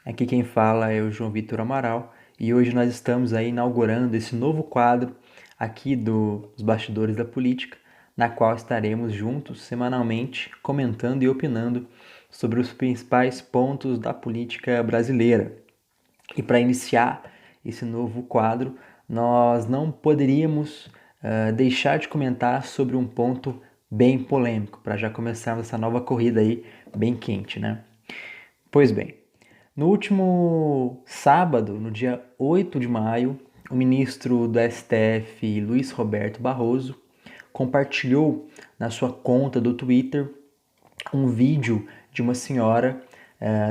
Aqui quem fala é o João Vitor Amaral e hoje nós estamos aí inaugurando esse novo quadro aqui dos Bastidores da Política, na qual estaremos juntos semanalmente comentando e opinando sobre os principais pontos da política brasileira. E para iniciar esse novo quadro, nós não poderíamos deixar de comentar sobre um ponto bem polêmico, para já começarmos essa nova corrida aí bem quente, né? Pois bem, no último sábado, no dia 8 de maio, o ministro do STF, Luiz Roberto Barroso, compartilhou na sua conta do Twitter um vídeo de uma senhora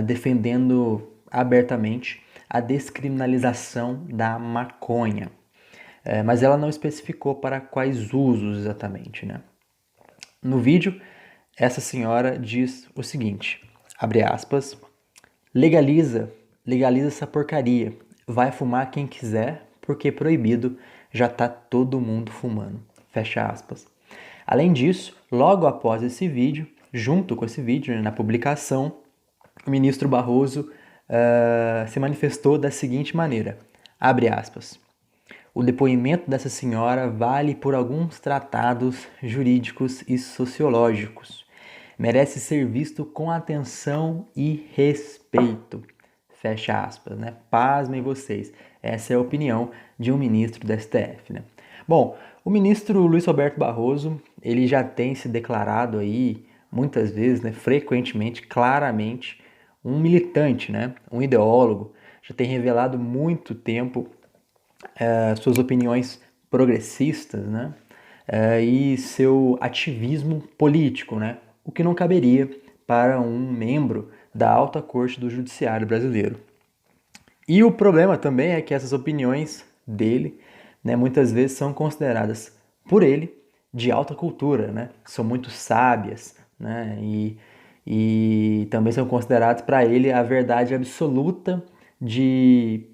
defendendo abertamente a descriminalização da maconha. Mas ela não especificou para quais usos exatamente, né? No vídeo, essa senhora diz o seguinte, abre aspas, legaliza essa porcaria, vai fumar quem quiser, porque proibido, já tá todo mundo fumando, fecha aspas. Além disso, logo após esse vídeo, junto com esse vídeo, né, na publicação, o ministro Barroso se manifestou da seguinte maneira, abre aspas, o depoimento dessa senhora vale por alguns tratados jurídicos e sociológicos. Merece ser visto com atenção e respeito. Fecha aspas, né? Pasmem vocês. Essa é a opinião de um ministro da STF, né? Bom, o ministro Luiz Roberto Barroso, ele já tem se declarado aí, muitas vezes, né, frequentemente, claramente, um militante, né? Um ideólogo. Já tem revelado muito tempo suas opiniões progressistas, né? E seu ativismo político, né? O que não caberia para um membro da alta corte do judiciário brasileiro. E o problema também é que essas opiniões dele, né, muitas vezes são consideradas por ele de alta cultura, né? São muito sábias, né? E também são consideradas para ele a verdade absoluta de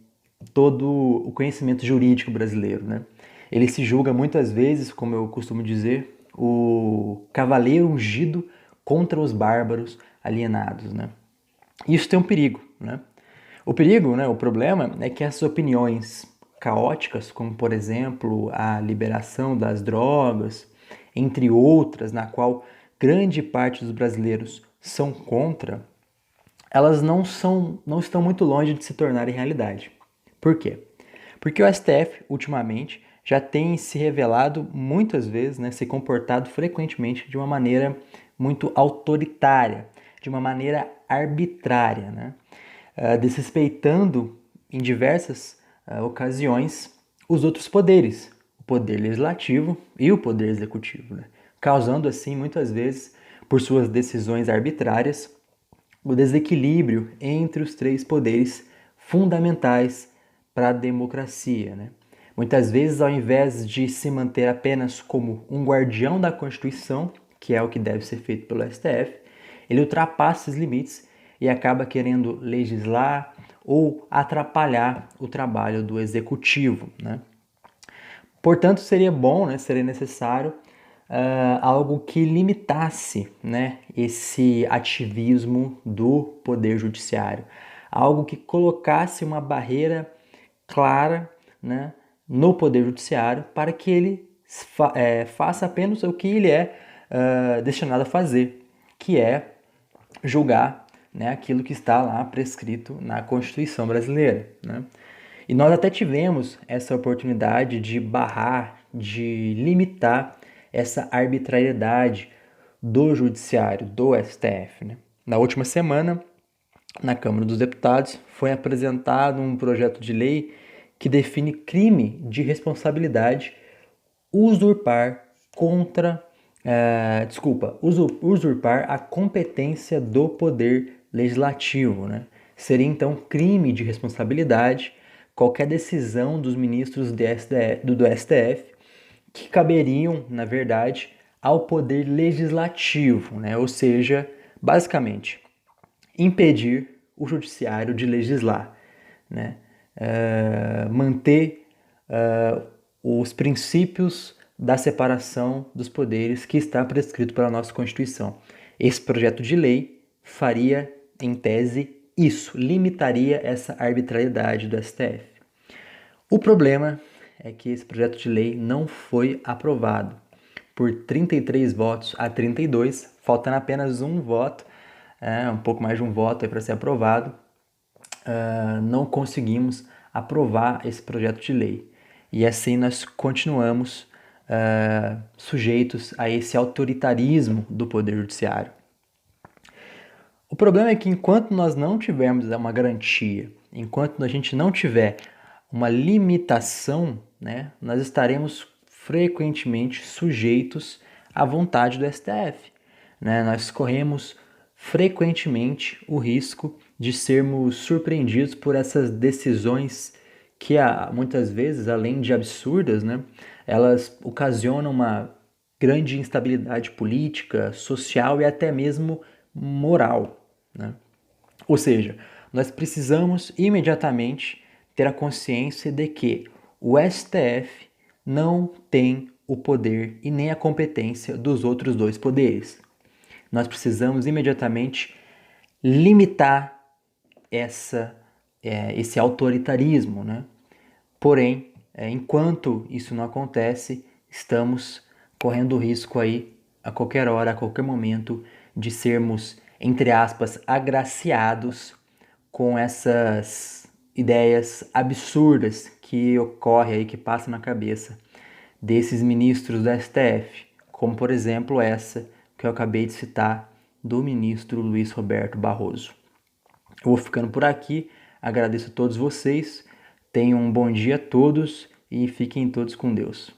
todo o conhecimento jurídico brasileiro, né? Ele se julga muitas vezes, como eu costumo dizer, o cavaleiro ungido contra os bárbaros alienados, né? Isso tem um perigo, né? O perigo, né, o problema é que essas opiniões caóticas, como por exemplo a liberação das drogas, entre outras, na qual grande parte dos brasileiros são contra, elas não estão muito longe de se tornarem realidade. Por quê? Porque o STF, ultimamente, já tem se revelado muitas vezes, né, se comportado frequentemente de uma maneira muito autoritária, de uma maneira arbitrária, né? Desrespeitando em diversas ocasiões os outros poderes, o poder legislativo e o poder executivo, né? Causando assim, muitas vezes, por suas decisões arbitrárias, o desequilíbrio entre os três poderes fundamentais para a democracia, né? Muitas vezes, ao invés de se manter apenas como um guardião da Constituição, que é o que deve ser feito pelo STF, ele ultrapassa esses limites e acaba querendo legislar ou atrapalhar o trabalho do executivo, né? Portanto, seria bom, né, seria necessário algo que limitasse, né, esse ativismo do Poder Judiciário, algo que colocasse uma barreira clara, né, no Poder Judiciário para que ele faça apenas o que ele é destinado a fazer, que é julgar, né, aquilo que está lá prescrito na Constituição brasileira, né? E nós até tivemos essa oportunidade de barrar, de limitar essa arbitrariedade do Judiciário, do STF, né? Na última semana, na Câmara dos Deputados, foi apresentado um projeto de lei que define crime de responsabilidade usurpar contra, usurpar a competência do poder legislativo, né? Seria então crime de responsabilidade qualquer decisão dos ministros do STF que caberiam, na verdade, ao poder legislativo, né? Ou seja, basicamente, impedir o judiciário de legislar, né? Manter os princípios da separação dos poderes que está prescrito pela nossa Constituição. Esse projeto de lei faria, em tese, Isso limitaria essa arbitrariedade do STF. O problema é que esse projeto de lei não foi aprovado. Por 33 votos a 32, faltando apenas um voto, um pouco mais de um voto para ser aprovado, não conseguimos aprovar esse projeto de lei. E assim nós continuamos sujeitos a esse autoritarismo do Poder Judiciário. O problema é que enquanto nós não tivermos uma garantia, enquanto a gente não tiver uma limitação, né, nós estaremos frequentemente sujeitos à vontade do STF. Né? Nós corremos frequentemente o risco de sermos surpreendidos por essas decisões que muitas vezes, além de absurdas, né, elas ocasionam uma grande instabilidade política, social e até mesmo moral. Né? Ou seja, nós precisamos imediatamente ter a consciência de que o STF não tem o poder e nem a competência dos outros dois poderes. Nós precisamos imediatamente limitar esse autoritarismo, né? Porém, enquanto isso não acontece, estamos correndo o risco aí, a qualquer hora, a qualquer momento, de sermos, entre aspas, agraciados com essas ideias absurdas que ocorrem aí, que passam na cabeça desses ministros do STF, como por exemplo essa que eu acabei de citar do ministro Luiz Roberto Barroso. Eu vou ficando por aqui, agradeço a todos vocês, tenham um bom dia a todos e fiquem todos com Deus.